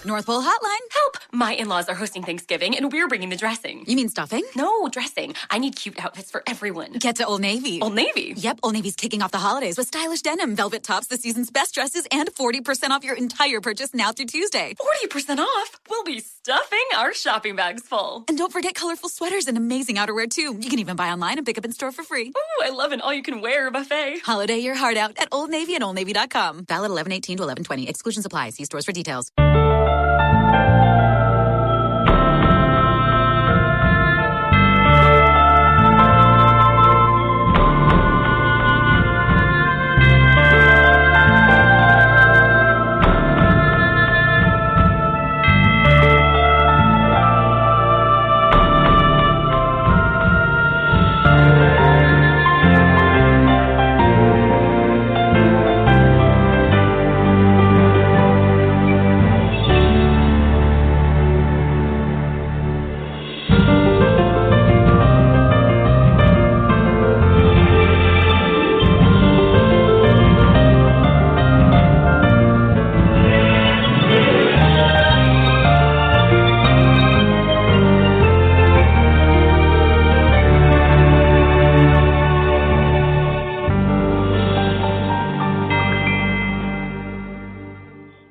North Pole Hotline. Help! My in-laws are hosting Thanksgiving, and we're bringing the dressing. You mean stuffing? No, dressing. I need cute outfits for everyone. Get to Old Navy. Old Navy? Yep, Old Navy's kicking off the holidays with stylish denim, velvet tops, the season's best dresses, and 40% off your entire purchase now through Tuesday. 40% off? We'll be stuffing our shopping bags full. And don't forget colorful sweaters and amazing outerwear, too. You can even buy online and pick up in store for free. Ooh, I love an all-you-can-wear buffet. Holiday your heart out at Old Navy and OldNavy.com. Valid 11/18 to 11/20. Exclusions apply. See stores for details.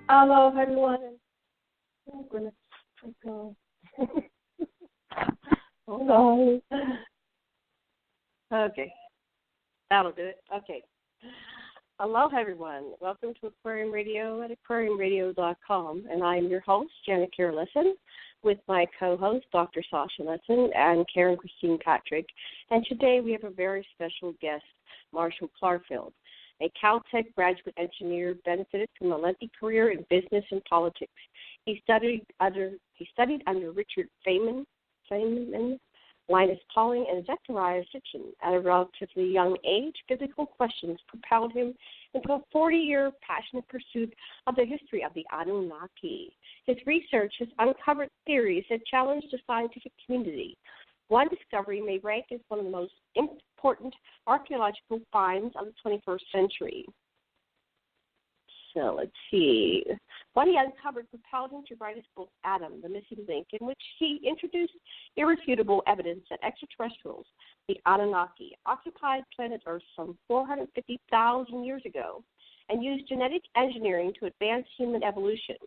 Hello, everyone. I'm going to go. Hold on. Okay. That'll do it. Okay. Aloha, everyone. Welcome to Aquarian Radio at aquarianradio.com. And I'm your host, Janet Carolison, with my co-host, Dr. Sasha Lesson, and Karen Christine Patrick. And today we have a very special guest, Marshall Klarfeld. A CALTECH graduate engineer, benefited from a lengthy career in business and politics. He studied under Richard Feynman, Linus Pauling, and Zecharia Sitchin. At a relatively young age, physical questions propelled him into a 40-year passionate pursuit of the history of the Anunnaki. His research has uncovered theories that challenge the scientific community. One discovery may rank as one of the most important archaeological finds of the 21st century. So let's see. What he uncovered propelled him to write his book, Adam, the Missing Link, in which he introduced irrefutable evidence that extraterrestrials, the Anunnaki, occupied planet Earth some 450,000 years ago and used genetic engineering to advance human evolution.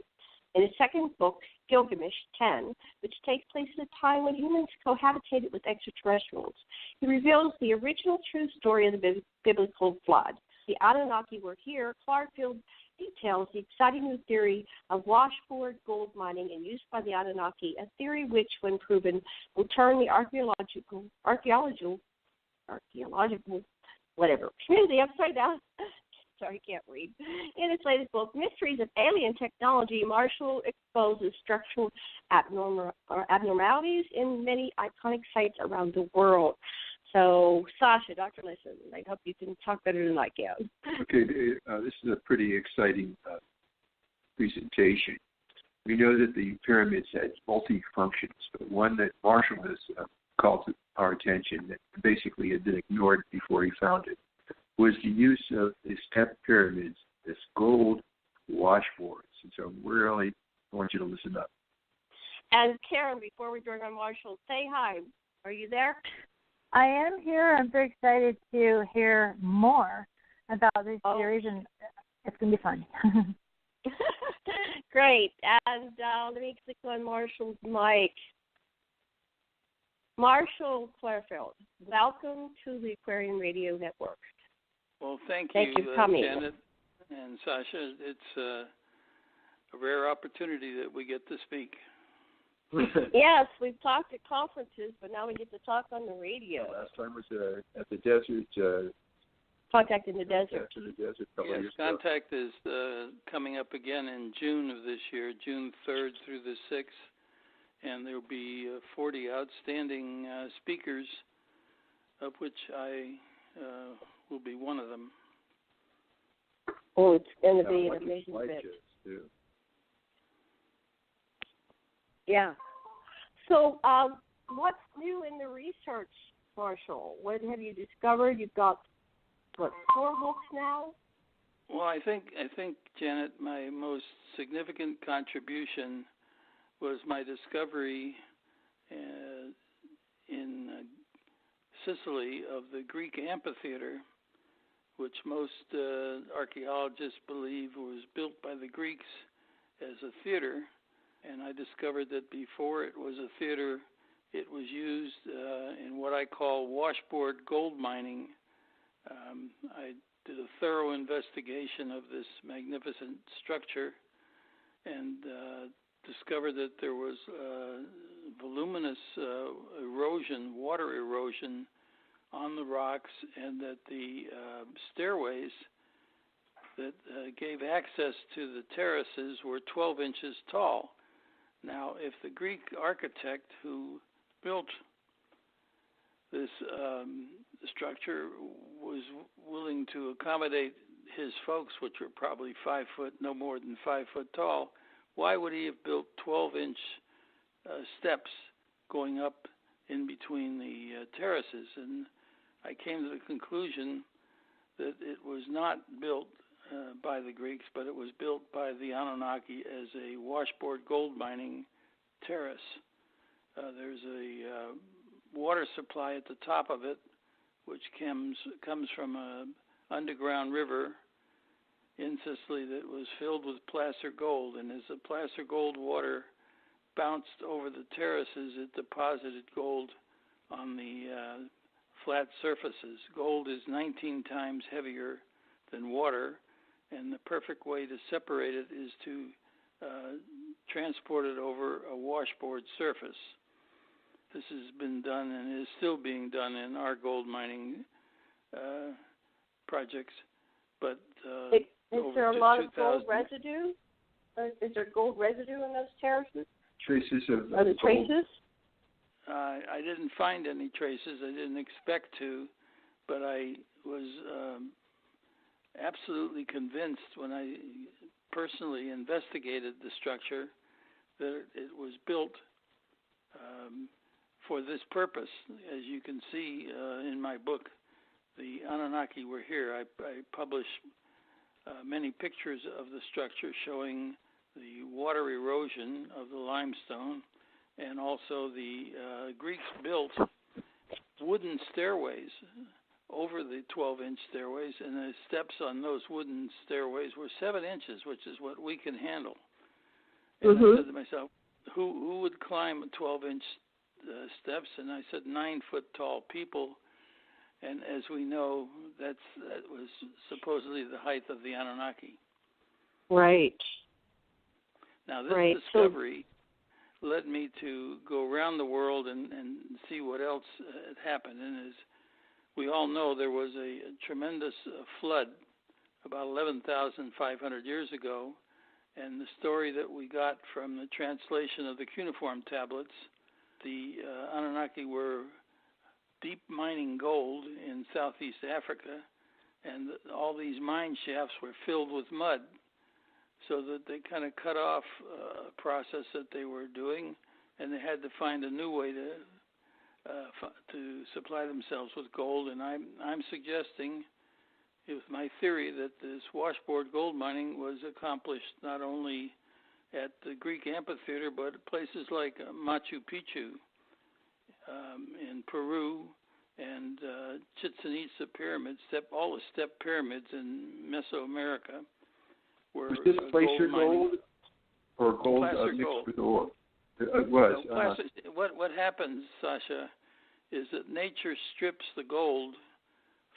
In his second book, Gilgamesh 10, which takes place at a time when humans cohabitated with extraterrestrials, he reveals the original true story of the biblical flood. The Anunnaki were here. Klarfeld details the exciting new theory of washboard gold mining and use by the Anunnaki, a theory which, when proven, will turn the archaeological community upside down. Sorry, can't read. In his latest book, Mysteries of Alien Technology, Marshall exposes structural abnormalities in many iconic sites around the world. So, Sasha, Dr. Lesson, I hope you can talk better than I can. Okay, this is a pretty exciting presentation. We know that the pyramids had multi-functions, but one that Marshall has called to our attention that basically had been ignored before he found it was the use of the step pyramids, this gold washboards. And so really, I want you to listen up. And Karen, before we bring on Marshall, say hi. Are you there? I am here. I'm very excited to hear more about this series, and it's going to be fun. Great. And let me click on Marshall's mic. Marshall Klarfeld, welcome to the Aquarian Radio Network. Well, thank you for coming. Janet and Sasha. It's a rare opportunity that we get to speak. Yes, we've talked at conferences, but now we get to talk on the radio. Last time was at the desert. Contact in the Desert. Yes, Contact is coming up again in June of this year, June 3rd through the 6th, and there will be 40 outstanding speakers, of which I will be one of them. Oh, it's going to be an amazing event. Yeah. So, what's new in the research, Marshall? What have you discovered? You've got, 4 books now? Well, I think, Janet, my most significant contribution was my discovery in Sicily of the Greek amphitheater, which most archaeologists believe was built by the Greeks as a theater. And I discovered that before it was a theater, it was used in what I call washboard gold mining. I did a thorough investigation of this magnificent structure and discovered that there was voluminous erosion, water erosion on the rocks, and that the stairways that gave access to the terraces were 12 inches tall. Now, if the Greek architect who built this structure was willing to accommodate his folks, which were probably 5 foot, no more than 5 foot tall, why would he have built 12-inch steps going up in between the terraces? And I came to the conclusion that it was not built by the Greeks, but it was built by the Anunnaki as a washboard gold mining terrace. There's a water supply at the top of it, which comes from an underground river in Sicily that was filled with placer gold. And as the placer gold water bounced over the terraces, it deposited gold on the flat surfaces. Gold is 19 times heavier than water, and the perfect way to separate it is to transport it over a washboard surface. This has been done and is still being done in our gold mining projects. But is there a lot of gold residue? Is there gold residue in those terraces? Traces of Are there traces? I didn't find any traces. I didn't expect to, but I was absolutely convinced when I personally investigated the structure that it was built for this purpose. As you can see in my book, The Anunnaki Were Here, I published many pictures of the structure showing the water erosion of the limestone, and also the Greeks built wooden stairways over the 12-inch stairways, and the steps on those wooden stairways were 7 inches, which is what we can handle. And I said to myself, who would climb 12-inch steps? And I said 9-foot tall people. And as we know, that was supposedly the height of the Anunnaki. Right. Now, this discovery led me to go around the world and see what else had happened. And as we all know, there was a tremendous flood about 11,500 years ago. And the story that we got from the translation of the cuneiform tablets, the Anunnaki were deep mining gold in Southeast Africa, and all these mine shafts were filled with mud, so that they kind of cut off a process that they were doing, and they had to find a new way to supply themselves with gold. And I'm suggesting, with my theory, that this washboard gold mining was accomplished not only at the Greek amphitheater, but at places like Machu Picchu in Peru, and Chichen Itza pyramids, all the step pyramids in Mesoamerica were was this placer gold or gold mixed gold with ore? It was. What happens, Sasha, is that nature strips the gold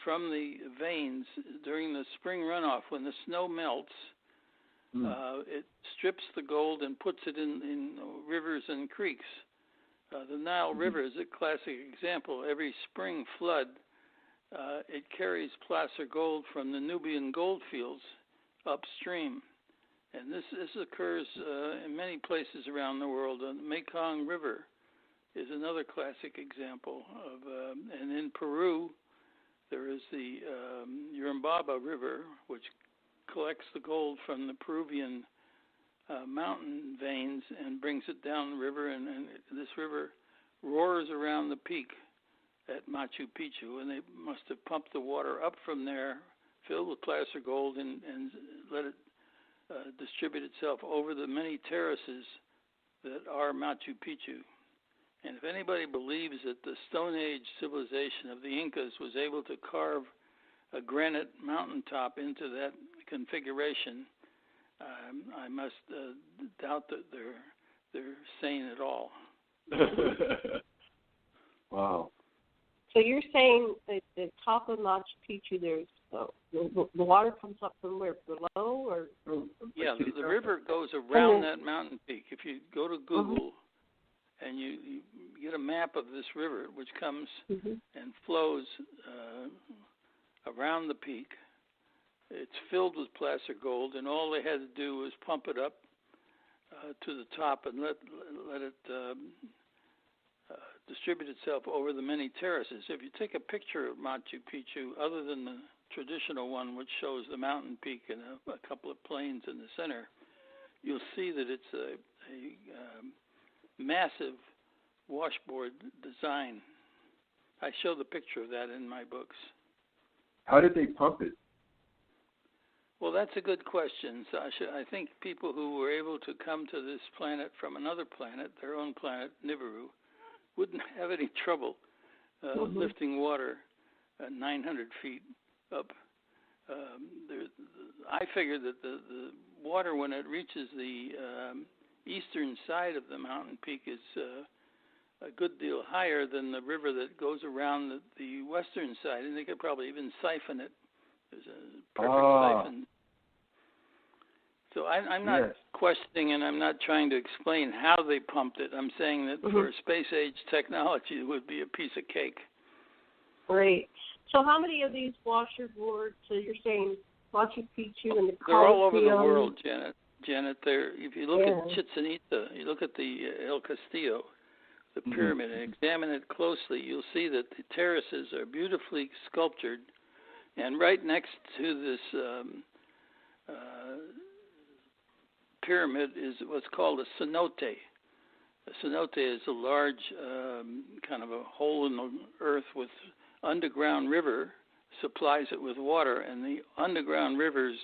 from the veins during the spring runoff. When the snow melts, it strips the gold and puts it in rivers and creeks. The Nile River is a classic example. Every spring flood, it carries placer gold from the Nubian gold fields upstream. And this occurs in many places around the world. The Mekong River is another classic example of, and in Peru, there is the Urubamba River, which collects the gold from the Peruvian mountain veins and brings it down the river, and this river roars around the peak at Machu Picchu, and they must have pumped the water up from there filled with placer gold and let it distribute itself over the many terraces that are Machu Picchu. And if anybody believes that the Stone Age civilization of the Incas was able to carve a granite mountaintop into that configuration, I must doubt that they're sane at all. Wow. So you're saying that the top of Machu Picchu, there's the water comes up from where, below, or? Yeah, the river goes around that mountain peak. If you go to Google and you get a map of this river, which comes and flows around the peak, it's filled with placer gold, and all they had to do was pump it up to the top and let it distribute itself over the many terraces. If you take a picture of Machu Picchu, other than the traditional one which shows the mountain peak and a couple of plains in the center, you'll see that it's a massive washboard design. I show the picture of that in my books. How did they pump it? Well, that's a good question, Sasha. I think people who were able to come to this planet from another planet, their own planet, Nibiru, wouldn't have any trouble lifting water 900 feet up. I figure that the water, when it reaches the eastern side of the mountain peak, is a good deal higher than the river that goes around the western side, and they could probably even siphon it. There's a perfect siphon. So I'm not questioning, and I'm not trying to explain how they pumped it. I'm saying that for space-age technology, it would be a piece of cake. Great. So how many of these washboards, so you're saying Machu Picchu and the They're all over the world, Janet. If you look at Chichen Itza, you look at the El Castillo, the pyramid, and examine it closely, you'll see that the terraces are beautifully sculptured, and right next to this pyramid is what's called a cenote. A cenote is a large kind of a hole in the earth with underground river, supplies it with water, and the underground rivers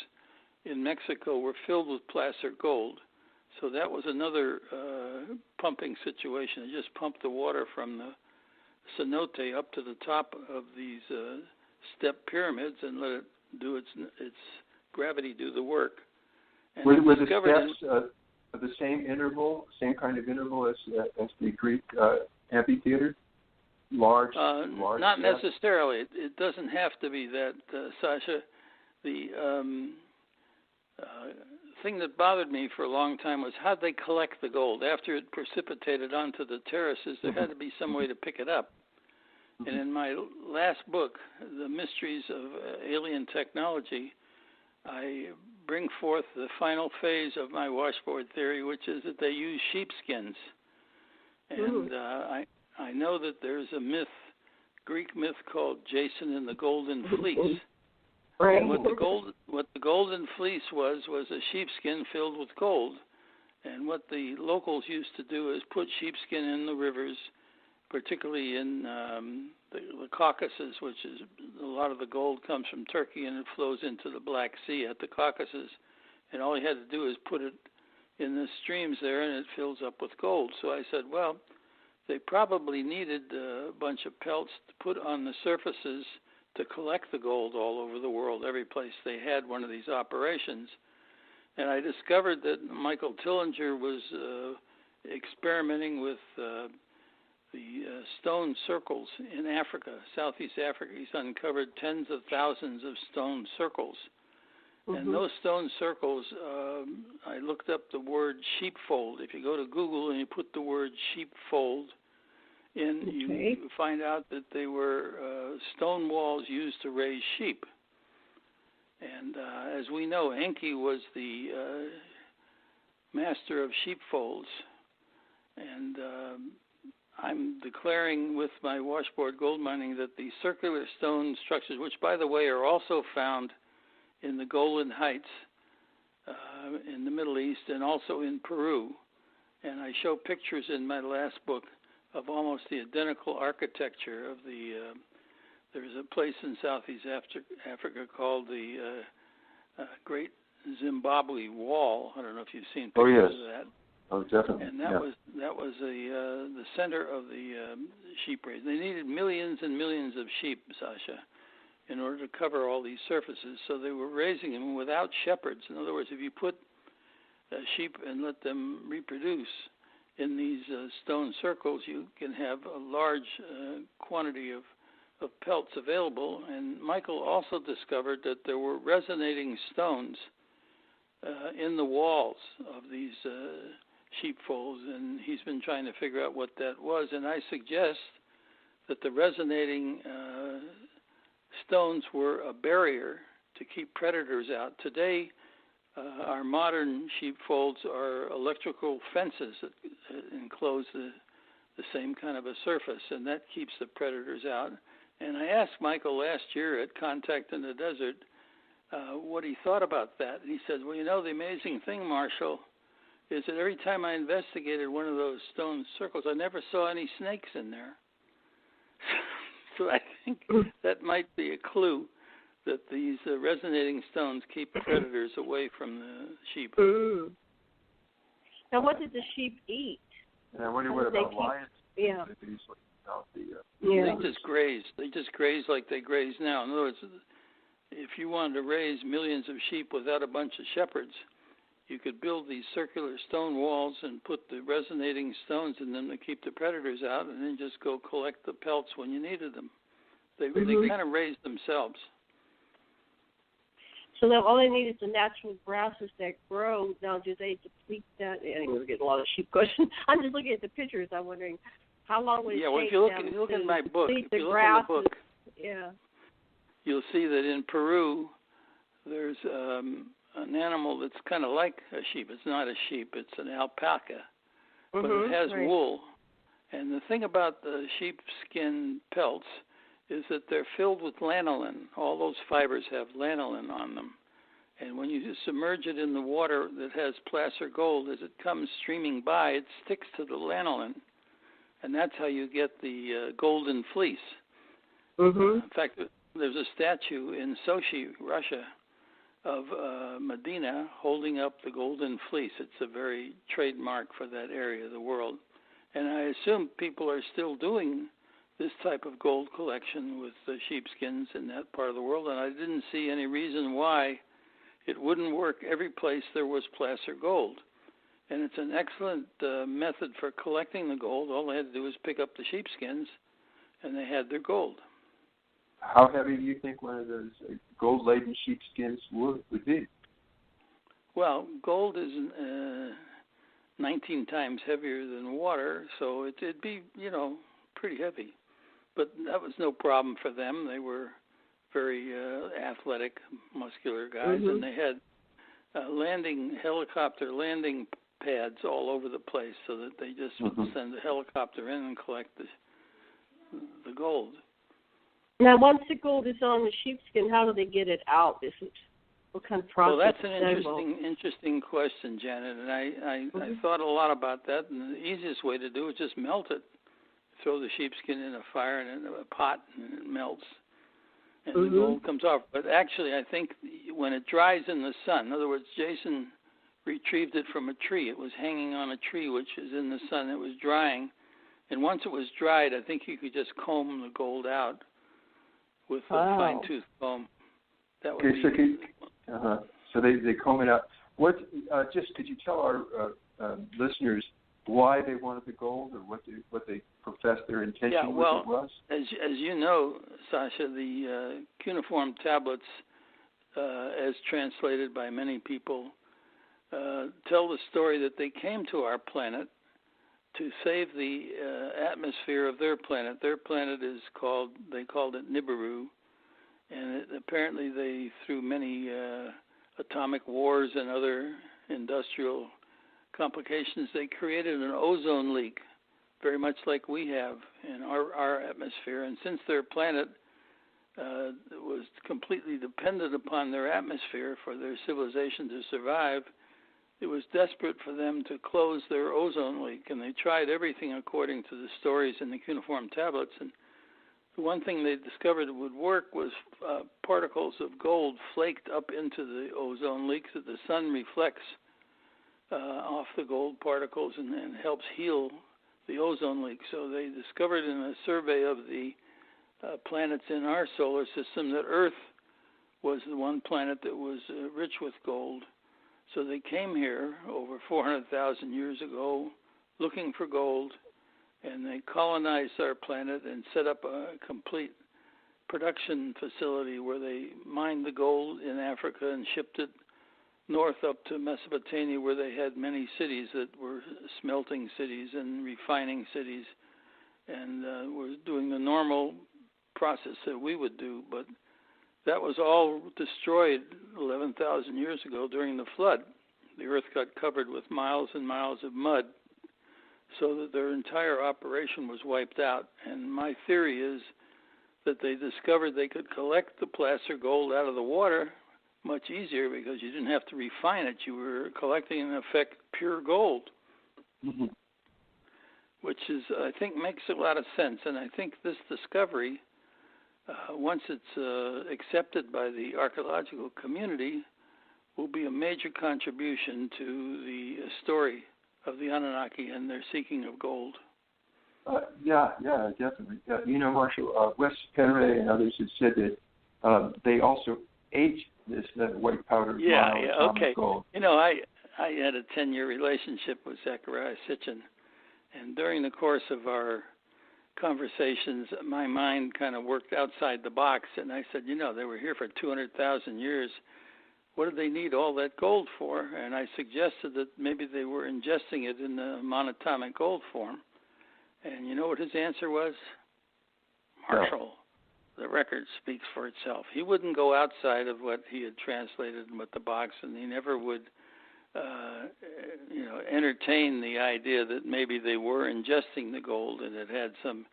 in Mexico were filled with placer gold. So that was another pumping situation. They just pumped the water from the cenote up to the top of these step pyramids and let it do its gravity do the work. And were the steps of the same interval, same kind of interval as the Greek amphitheater? Large not steps? Necessarily. It doesn't have to be that, Sasha. The thing that bothered me for a long time was how they collect the gold. After it precipitated onto the terraces, there had to be some way to pick it up. And in my last book, The Mysteries of Alien Technology, I bring forth the final phase of my washboard theory, which is that they use sheepskins. And I know that there's a myth, Greek myth called Jason and the Golden Fleece. Right. And what the golden fleece was a sheepskin filled with gold. And what the locals used to do is put sheepskin in the rivers, particularly in the Caucasus, which is a lot of the gold comes from Turkey and it flows into the Black Sea at the Caucasus. And all you had to do is put it in the streams there and it fills up with gold. So I said, well, they probably needed a bunch of pelts to put on the surfaces to collect the gold all over the world, every place they had one of these operations. And I discovered that Michael Tillinger was experimenting with the stone circles in Africa, Southeast Africa. He's uncovered tens of thousands of stone circles. And those stone circles, I looked up the word sheepfold. If you go to Google and you put the word sheepfold in, you find out that they were stone walls used to raise sheep. And as we know, Enki was the master of sheepfolds. And I'm declaring with my washboard gold mining that the circular stone structures, which, by the way, are also found in the Golan Heights in the Middle East and also in Peru. And I show pictures in my last book of almost the identical architecture of the There's a place in Southeast Africa called the Great Zimbabwe Wall. I don't know if you've seen pictures of that. Oh, definitely. And that was the center of the sheep raising. They needed millions and millions of sheep, Sasha, in order to cover all these surfaces. So they were raising them without shepherds. In other words, if you put sheep and let them reproduce in these stone circles, you can have a large quantity of pelts available. And Michael also discovered that there were resonating stones in the walls of these sheepfolds, and he's been trying to figure out what that was. And I suggest that the resonating stones were a barrier to keep predators out. Today, our modern sheepfolds are electrical fences that enclose the same kind of a surface, and that keeps the predators out. And I asked Michael last year at Contact in the Desert what he thought about that. And he said, well, the amazing thing, Marshall, is that every time I investigated one of those stone circles, I never saw any snakes in there. So I think that might be a clue that these resonating stones keep predators away from the sheep. Now, what did the sheep eat? And I wonder what about lions? Yeah. They just graze. They just graze like they graze now. In other words, if you wanted to raise millions of sheep without a bunch of shepherds, you could build these circular stone walls and put the resonating stones in them to keep the predators out, and then just go collect the pelts when you needed them. They kind of raised themselves. So that all they need is the natural grasses that grow. Now, do they deplete that? Anyway, we're getting a lot of sheep questions. I'm just looking at the pictures. I'm wondering how long would it take if you look at my book, if you look in the book, you'll see that in Peru there's an animal that's kind of like a sheep. It's not a sheep. It's an alpaca, but it has wool. And the thing about the sheepskin pelts is that they're filled with lanolin. All those fibers have lanolin on them. And when you submerge it in the water that has placer gold, as it comes streaming by, it sticks to the lanolin. And that's how you get the golden fleece. In fact, there's a statue in Sochi, Russia, of Medina holding up the golden fleece. It's a very trademark for that area of the world. And I assume people are still doing this type of gold collection with sheepskins in that part of the world, and I didn't see any reason why it wouldn't work every place there was placer gold. And it's an excellent method for collecting the gold. All they had to do was pick up the sheepskins, and they had their gold. How heavy do you think one of those gold-laden sheepskins would be? Well, gold is 19 times heavier than water, so it'd be, pretty heavy. But that was no problem for them. They were very athletic, muscular guys, and they had helicopter landing pads all over the place, so that they just would send a helicopter in and collect the gold. Now, once the gold is on the sheepskin, how do they get it out? What kind of process? Well, that's an interesting question, Janet, and I thought a lot about that, and the easiest way to do it is just melt it. Throw the sheepskin in a fire and in a pot, and it melts, and the gold comes off. But actually, I think when it dries in the sun, in other words, Jason retrieved it from a tree. It was hanging on a tree, which is in the sun. It was drying, and once it was dried, I think you could just comb the gold out with a fine-tooth comb. That would be. So they comb it out. What? Just could you tell our listeners why they wanted the gold, or what they professed their intention with it was? As you know, Sasha, the cuneiform tablets, as translated by many people, tell the story that they came to our planet to save the atmosphere of their planet. Their planet they called it Nibiru, and apparently they, through many atomic wars and other industrial complications, they created an ozone leak, very much like we have in our atmosphere. And since their planet was completely dependent upon their atmosphere for their civilization to survive, it was desperate for them to close their ozone leak, and they tried everything according to the stories in the cuneiform tablets. And the one thing they discovered that would work was particles of gold flaked up into the ozone leaks that the sun reflects off the gold particles and helps heal the ozone leak. So they discovered in a survey of the planets in our solar system that Earth was the one planet that was rich with gold. So they came here over 400,000 years ago looking for gold, and they colonized our planet and set up a complete production facility where they mined the gold in Africa and shipped it north up to Mesopotamia, where they had many cities that were smelting cities and refining cities, and were doing the normal process that we would do. But that was all destroyed 11,000 years ago during the flood. The earth got covered with miles and miles of mud, so that their entire operation was wiped out. And my theory is that they discovered they could collect the placer gold out of the water much easier because you didn't have to refine it. You were collecting, in effect, pure gold, which is, I think, makes a lot of sense. And I think this discovery, once it's accepted by the archaeological community, will be a major contribution to the story of the Anunnaki and their seeking of gold. Yeah, definitely. Marshall, Wes Penray and others have said that they also ate this white powder. Okay. Gold. I had a 10-year relationship with Zecharia Sitchin, and during the course of our conversations, my mind kind of worked outside the box, and I said, they were here for 200,000 years. What did they need all that gold for? And I suggested that maybe they were ingesting it in the monatomic gold form. And you know what his answer was? Marshall, the record speaks for itself. He wouldn't go outside of what he had translated with the box, and he never would entertain the idea that maybe they were ingesting the gold and it had some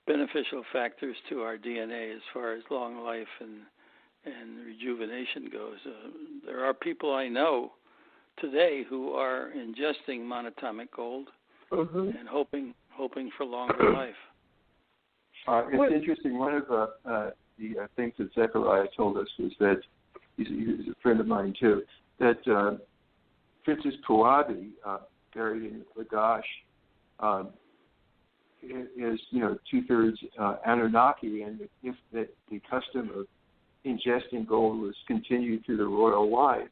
beneficial factors to our DNA as far as long life and rejuvenation goes. There are people I know today who are ingesting monatomic gold and hoping for longer life. It's interesting. One of the things that Zecharia told us was that he's a friend of mine too. That Princess Puabi, buried in Lagash, is 2/3 Anunnaki, and if the custom of ingesting gold was continued through the royal line,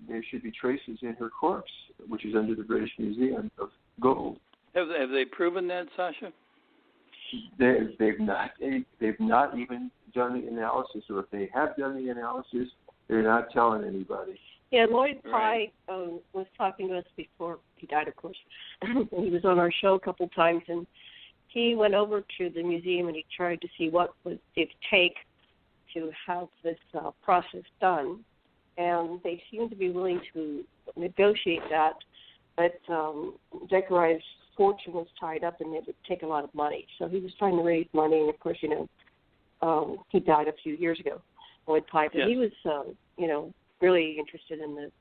there should be traces in her corpse, which is under the British Museum, of gold. Have they proven that, Sasha? They've not even done the analysis, or if they have done the analysis, they're not telling anybody. Yeah, Lloyd Pye was talking to us before he died, of course. He was on our show a couple times, and he went over to the museum and he tried to see what would it take to have this process done, and they seem to be willing to negotiate that, but Zechariah's fortune was tied up and it would take a lot of money. So he was trying to raise money, and of course, he died a few years ago, Lloyd Pye, but he was, really interested in the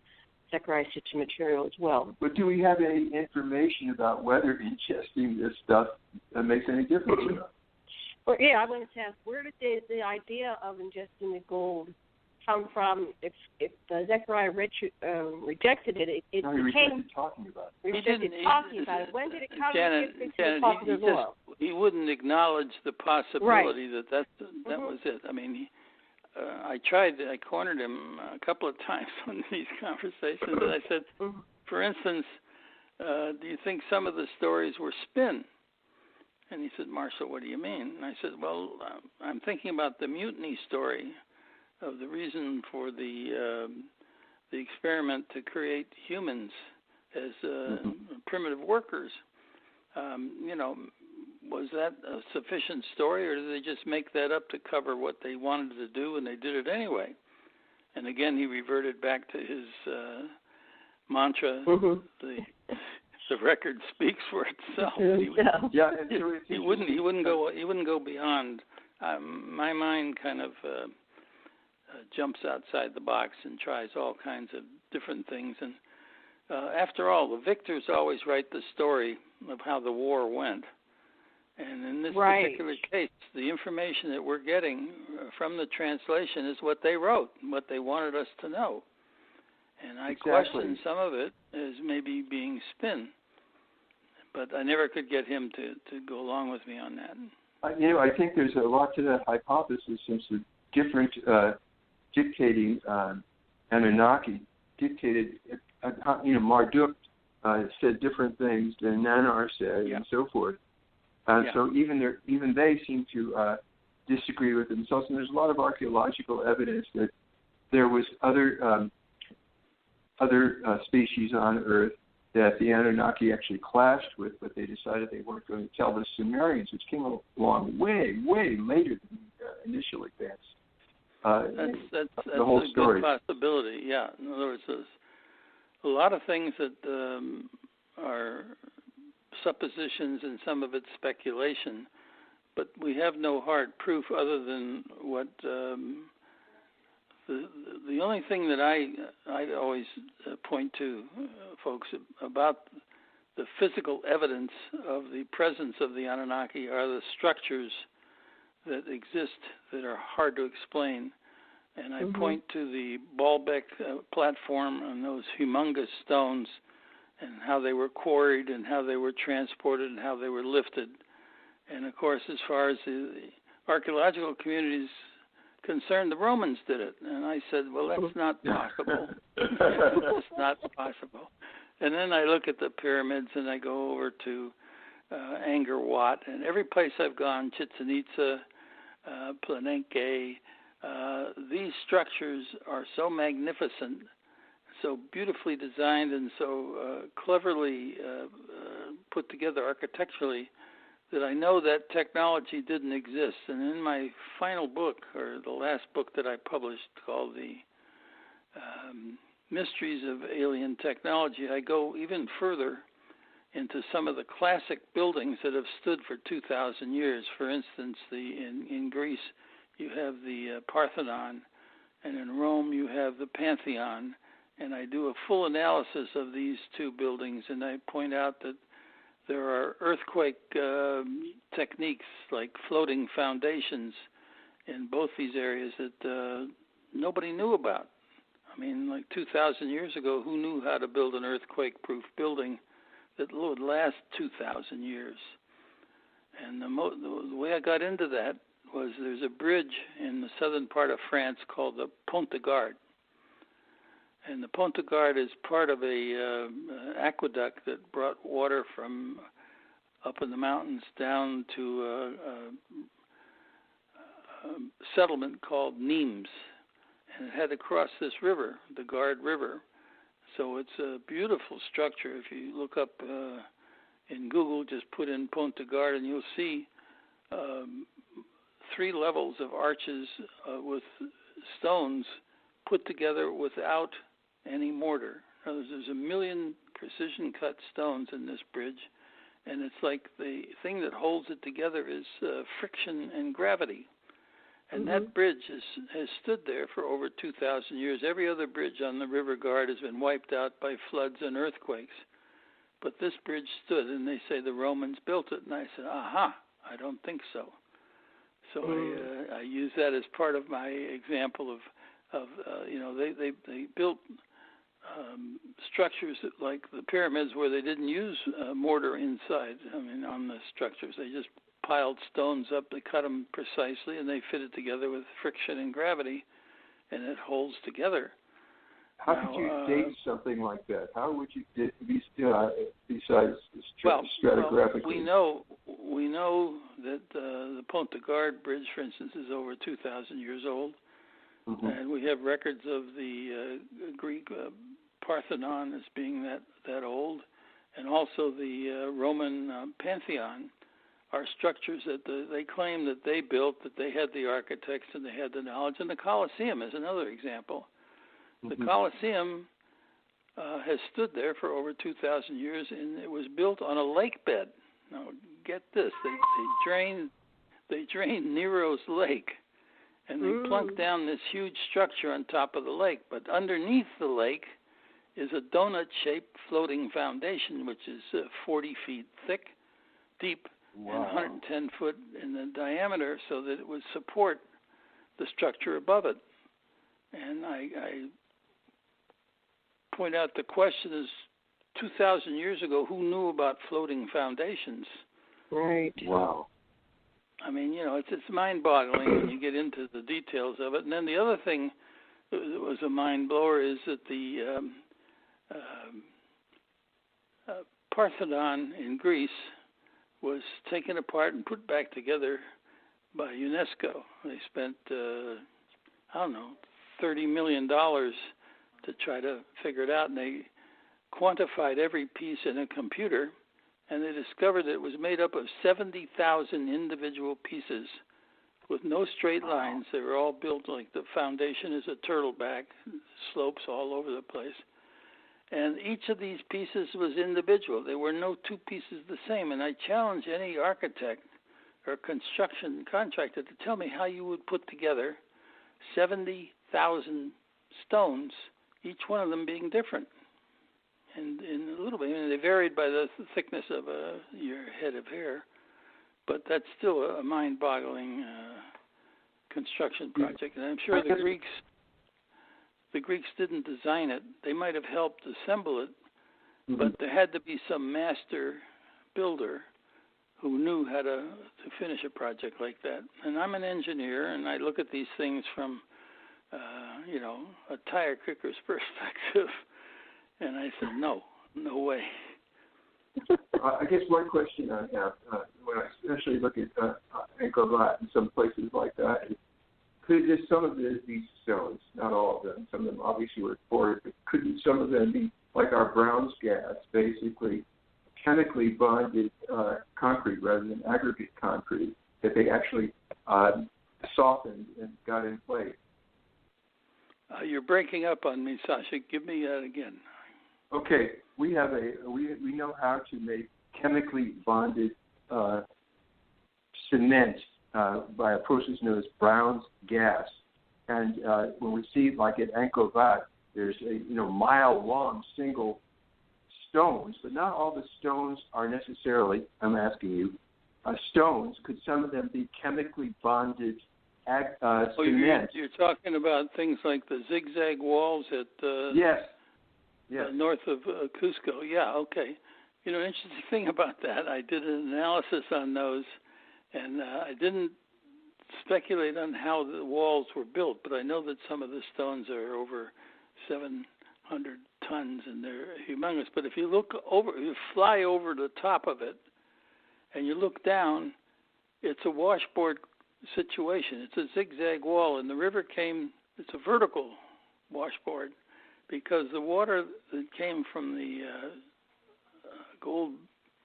Zecharia Sitchin material as well. But do we have any information about whether ingesting this stuff makes any difference or not? Well, I wanted to ask, where did the idea of ingesting the gold come from? If Zecharia rejected it, it no, became... rejected talking about it. Rejected talking about it. When did it come into the popular law? He wouldn't acknowledge the possibility that was it. I mean, I cornered him a couple of times on these conversations, and I said, for instance, do you think some of the stories were spin? And he said, Marshall, what do you mean? And I said, well, I'm thinking about the mutiny story of the reason for the experiment to create humans as primitive workers. Was that a sufficient story, or did they just make that up to cover what they wanted to do, and they did it anyway? And again, he reverted back to his mantra, the record speaks for itself. He wouldn't go beyond. My mind kind of jumps outside the box and tries all kinds of different things. And after all, the victors always write the story of how the war went. And in this Right. particular case, the information that we're getting from the translation is what they wrote, what they wanted us to know. And I question some of it as maybe being spin. But I never could get him to go along with me on that. I think there's a lot to that hypothesis, since the different dictating Anunnaki dictated, Marduk said different things than Nanar said, and so forth. So even they seem to disagree with themselves. And there's a lot of archaeological evidence that there was other species on Earth that the Anunnaki actually clashed with, but they decided they weren't going to tell the Sumerians, which came along way, way later than the initial advance. That's the whole a story. Good possibility, yeah. In other words, there's a lot of things that are suppositions and some of it's speculation, but we have no hard proof other than what the only thing that I always point to, folks, about the physical evidence of the presence of the Anunnaki are the structures that exist that are hard to explain. And I point to the Baalbek platform and those humongous stones and how they were quarried and how they were transported and how they were lifted. And, of course, as far as the archaeological communities concerned, the Romans did it. And I said, well, that's not possible. That's not possible. And then I look at the pyramids and I go over to Angkor Wat, and every place I've gone, Chichen Itza, Palenque, these structures are so magnificent, so beautifully designed, and so cleverly put together architecturally, that I know that technology didn't exist. And in my final book, or the last book that I published, called The Mysteries of Alien Technology, I go even further into some of the classic buildings that have stood for 2,000 years. For instance, in Greece, you have the Parthenon, and in Rome, you have the Pantheon. And I do a full analysis of these two buildings, and I point out that there are earthquake techniques like floating foundations in both these areas that nobody knew about. I mean, like 2,000 years ago, who knew how to build an earthquake-proof building that would last 2,000 years? And the way I got into that was there's a bridge in the southern part of France called the Pont de Garde. And the Pont de Garde is part of a aqueduct that brought water from up in the mountains down to a settlement called Nimes. And it had to cross this river, the Garde River. So it's a beautiful structure. If you look up in Google, just put in Pont de Garde, and you'll see 3 levels of arches with stones put together without any mortar. There's 1 million precision-cut stones in this bridge, and it's like the thing that holds it together is friction and gravity. And that bridge has stood there for over 2,000 years. Every other bridge on the River Guard has been wiped out by floods and earthquakes. But this bridge stood, and they say the Romans built it. And I said, aha, I don't think so. So I use that as part of my example of they built structures like the pyramids where they didn't use mortar inside. I mean, on the structures, they just piled stones up. They cut them precisely, and they fit it together with friction and gravity, and it holds together. How could you date something like that? How would you besides stratigraphically? Well, we know that the Pont de Garde bridge, for instance, is over 2,000 years old, and we have records of the Greek Parthenon as being that old, and also the Roman Pantheon are structures that they claim that they built, that they had the architects and they had the knowledge. And the Colosseum is another example. The Colosseum has stood there for over 2,000 years, and it was built on a lake bed. Now, get this: they drained Nero's lake, and they plunked down this huge structure on top of the lake. But underneath the lake is a donut-shaped floating foundation, which is 40 feet thick, deep, Wow. and 110 foot in the diameter, so that it would support the structure above it. And I point out the question is, 2,000 years ago, who knew about floating foundations? Right. Wow. I mean, it's mind-boggling when you get into the details of it. And then the other thing that was a mind-blower is that the Parthenon in Greece was taken apart and put back together by UNESCO. They spent, $30 million to try to figure it out, and they quantified every piece in a computer, and they discovered that it was made up of 70,000 individual pieces with no straight lines. They were all built like the foundation is a turtle back, slopes all over the place. And each of these pieces was individual. There were no two pieces the same. And I challenge any architect or construction contractor to tell me how you would put together 70,000 stones, each one of them being different. And in a little bit, they varied by the thickness of your head of hair, but that's still a mind-boggling construction project. And I'm sure the Greeks didn't design it. They might have helped assemble it, but there had to be some master builder who knew how to finish a project like that. And I'm an engineer, and I look at these things from, a tire kicker's perspective. And I said, no way. I guess one question I have, when I especially look at Angkor Wat and some places like that, could just some of these stones, not all of them, some of them obviously were poured, but couldn't some of them be like our Brown's gas, basically chemically bonded concrete rather than aggregate concrete that they actually softened and got in place? You're breaking up on me, Sasha. Give me that again. Okay, we know how to make chemically bonded cement by a process known as Brown's gas, and when we see like at Angkor Wat, there's a mile-long single stones, but not all the stones are necessarily. I'm asking you, stones. Could some of them be chemically bonded cement? You're talking about things like the zigzag walls at yes. North of Cusco. Yeah, okay. Interesting thing about that, I did an analysis on those, and I didn't speculate on how the walls were built, but I know that some of the stones are over 700 tons, and they're humongous. But if you you fly over the top of it, and you look down, it's a washboard situation. It's a zigzag wall, and the river it's a vertical washboard, because the water that came from the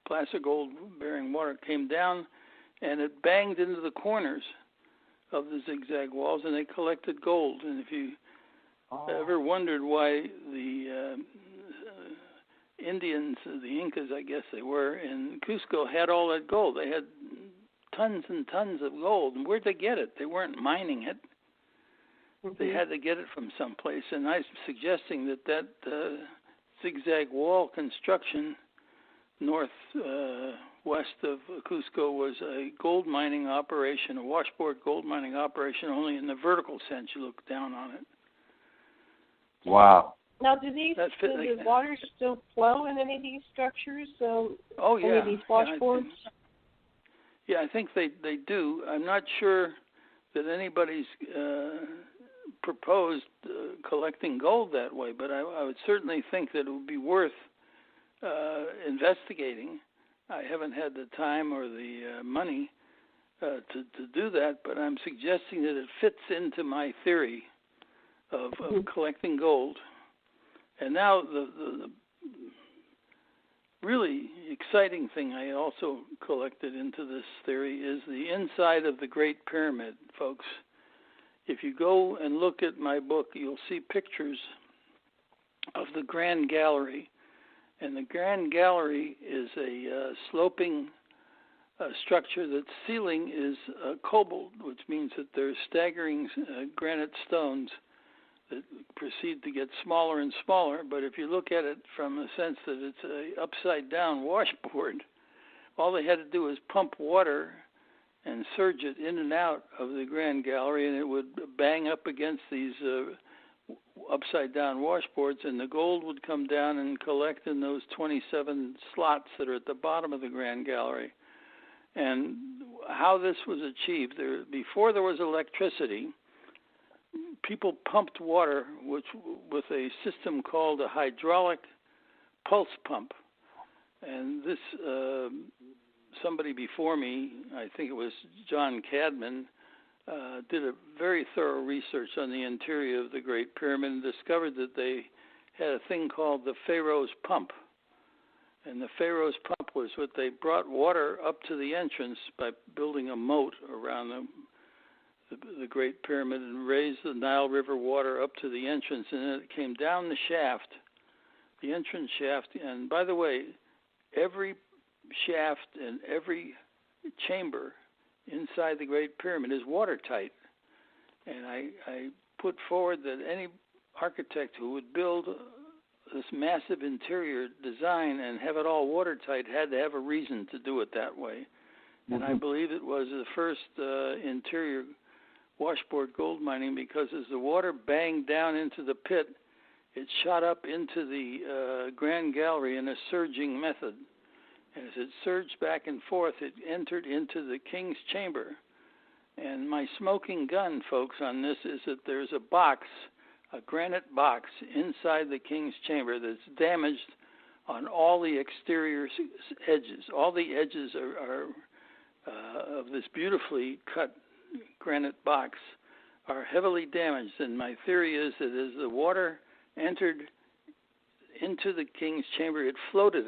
placer gold-bearing water came down, and it banged into the corners of the zigzag walls, and they collected gold. And if you ever wondered why the Indians, the Incas, I guess they were, in Cusco had all that gold. They had tons and tons of gold. And where'd they get it? They weren't mining it. They had to get it from someplace. And I'm suggesting that zigzag wall construction northwest of Cusco was a gold mining operation, a washboard gold mining operation, only in the vertical sense. You look down on it. Wow. Now, do the waters still flow in any of these structures? Any of these washboards? I think they do. I'm not sure that anybody's proposed collecting gold that way, but I would certainly think that it would be worth investigating. I haven't had the time or the money to do that, but I'm suggesting that it fits into my theory of collecting gold. And now the really exciting thing I also collected into this theory is the inside of the Great Pyramid, folks. If you go and look at my book, you'll see pictures of the Grand Gallery. And the Grand Gallery is a sloping structure. That ceiling is cobalt, which means that there's staggering granite stones that proceed to get smaller and smaller. But if you look at it from the sense that it's a upside-down washboard all they had to do was pump water and surge it in and out of the Grand Gallery, and it would bang up against these upside-down washboards, and the gold would come down and collect in those 27 slots that are at the bottom of the Grand Gallery. And how this was achieved, before there was electricity, people pumped water with a system called a hydraulic pulse pump. And this, somebody before me, I think it was John Cadman, did a very thorough research on the interior of the Great Pyramid and discovered that they had a thing called the Pharaoh's Pump. And the Pharaoh's Pump was what they brought water up to the entrance by building a moat around the Great Pyramid and raised the Nile River water up to the entrance, and then it came down the shaft, the entrance shaft. And by the way, every shaft and every chamber inside the Great Pyramid is watertight. And I put forward that any architect who would build this massive interior design and have it all watertight had to have a reason to do it that way. And I believe it was the first interior washboard gold mining, because as the water banged down into the pit, it shot up into the Grand Gallery in a surging method. And as it surged back and forth, it entered into the King's Chamber. And my smoking gun, folks, on this is that there's a box, a granite box inside the King's Chamber that's damaged on all the exterior edges. All the edges are of this beautifully cut granite box are heavily damaged. And my theory is that as the water entered into the King's Chamber, it floated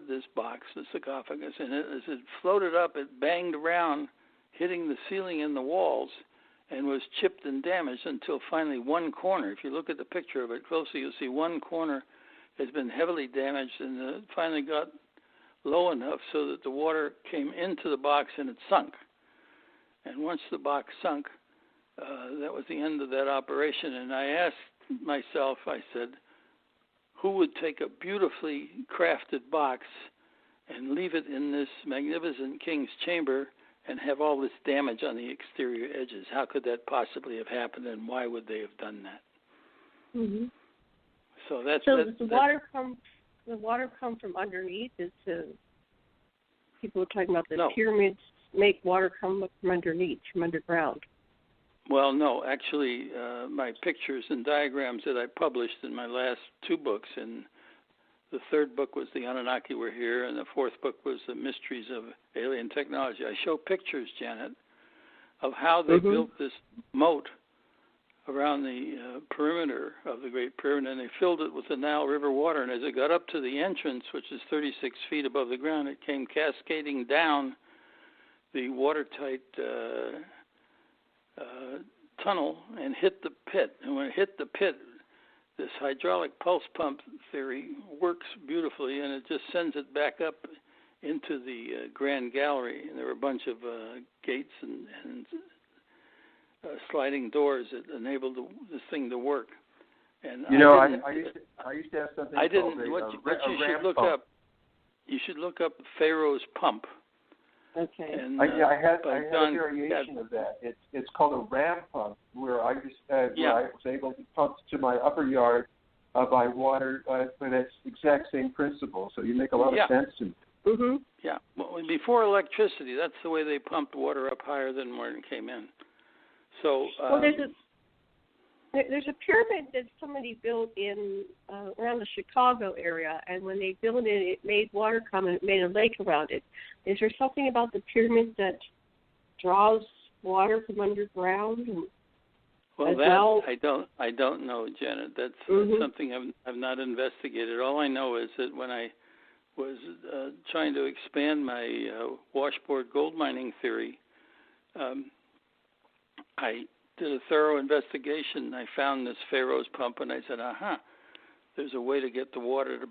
this box, the sarcophagus, and as it floated up, it banged around, hitting the ceiling and the walls, and was chipped and damaged until finally one corner, if you look at the picture of it closely, you'll see one corner has been heavily damaged, and it finally got low enough so that the water came into the box and it sunk. And once the box sunk, that was the end of that operation. And I asked myself, I said, who would take a beautifully crafted box and leave it in this magnificent King's Chamber and have all this damage on the exterior edges? How could that possibly have happened, and why would they have done that? Mm-hmm. So that's does the water come from underneath? People are talking about the pyramids make water come up from underneath, from underground. Well, no. Actually, my pictures and diagrams that I published in my last two books, and the third book was The Anunnaki Were Here, and the fourth book was The Mysteries of Alien Technology. I show pictures, Janet, of how they built this moat around the perimeter of the Great Pyramid, and they filled it with the Nile River water. And as it got up to the entrance, which is 36 feet above the ground, it came cascading down the watertight tunnel and hit the pit. And when it hit the pit, this hydraulic pulse pump theory works beautifully, and it just sends it back up into the Grand Gallery. And there were a bunch of gates and sliding doors that enabled this thing to work. And I used to have something I didn't. called What you should look pump. up. You should look up Pharaoh's Pump. Okay. And, I had a variation of that. It's called a ram pump, where I just where I was able to pump to my upper yard by water, but it's the exact same principle. So you make a lot of sense to me. Mm-hmm. Yeah. Well, before electricity, that's the way they pumped water up higher than where it came in. So there's a pyramid that somebody built in around the Chicago area, and when they built it, it made water come and it made a lake around it. Is there something about the pyramid that draws water from underground? I don't know, Janet. That's something I've not investigated. All I know is that when I was trying to expand my washboard gold mining theory, I did a thorough investigation. I found this Pharaoh's Pump, and I said, there's a way to get the water to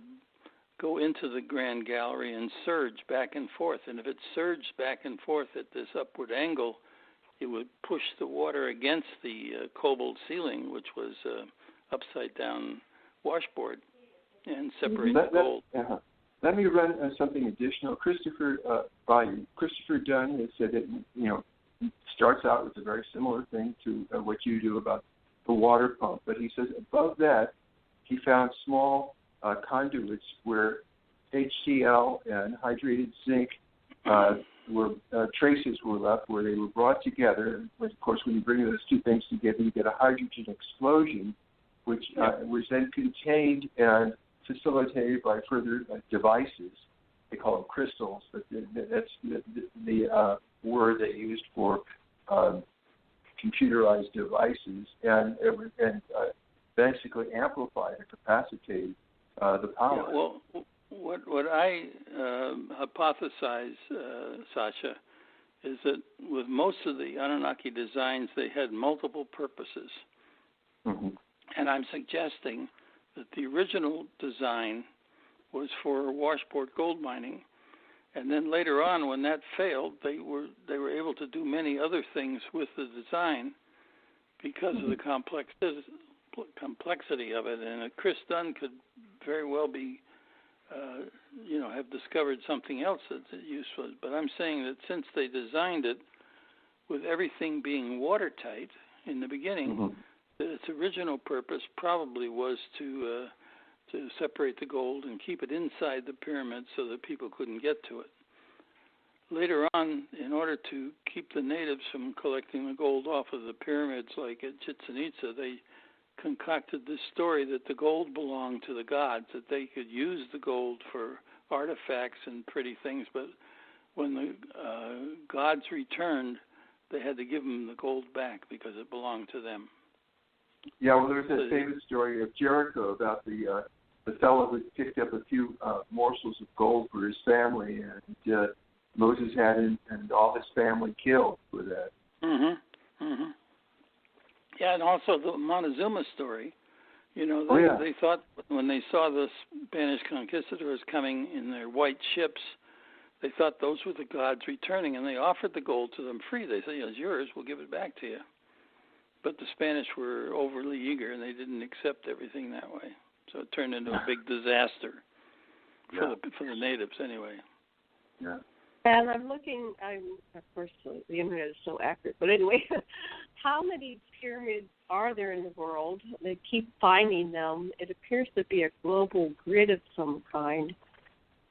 go into the Grand Gallery and surge back and forth. And if it surged back and forth at this upward angle, it would push the water against the cobalt ceiling, which was upside-down washboard, and separate the gold. let me run something additional. Christopher Dunn has said that, starts out with a very similar thing to what you do about the water pump. But he says above that, he found small conduits where HCl and hydrated zinc traces were left, where they were brought together. Of course, when you bring those two things together, you get a hydrogen explosion, which was then contained and facilitated by further devices. They call them crystals, but that's the word they used for computerized devices, and basically amplified or capacitated the power. Yeah, well, what I hypothesize, Sasha, is that with most of the Anunnaki designs, they had multiple purposes. Mm-hmm. And I'm suggesting that the original design was for washboard gold mining, and then later on, when that failed, they were able to do many other things with the design because of the complexity of it. And Chris Dunn could very well be, have discovered something else that's useful. But I'm saying that since they designed it with everything being watertight in the beginning, that its original purpose probably was to separate the gold and keep it inside the pyramid so that people couldn't get to it. Later on, in order to keep the natives from collecting the gold off of the pyramids like at Chichen Itza, they concocted this story that the gold belonged to the gods, that they could use the gold for artifacts and pretty things, but when the gods returned, they had to give them the gold back because it belonged to them. Yeah, well, there's that famous story of Jericho about the fellow who picked up a few morsels of gold for his family, and Moses had him and all his family killed for that. Yeah, and also the Montezuma story. They thought when they saw the Spanish conquistadors coming in their white ships, they thought those were the gods returning, and they offered the gold to them free. They said, it's yours, we'll give it back to you. But the Spanish were overly eager, and they didn't accept everything that way. So it turned into a big disaster for the natives anyway. Yeah. And I'm looking, of course, the internet is so accurate, but anyway, how many pyramids are there in the world? They keep finding them. It appears to be a global grid of some kind.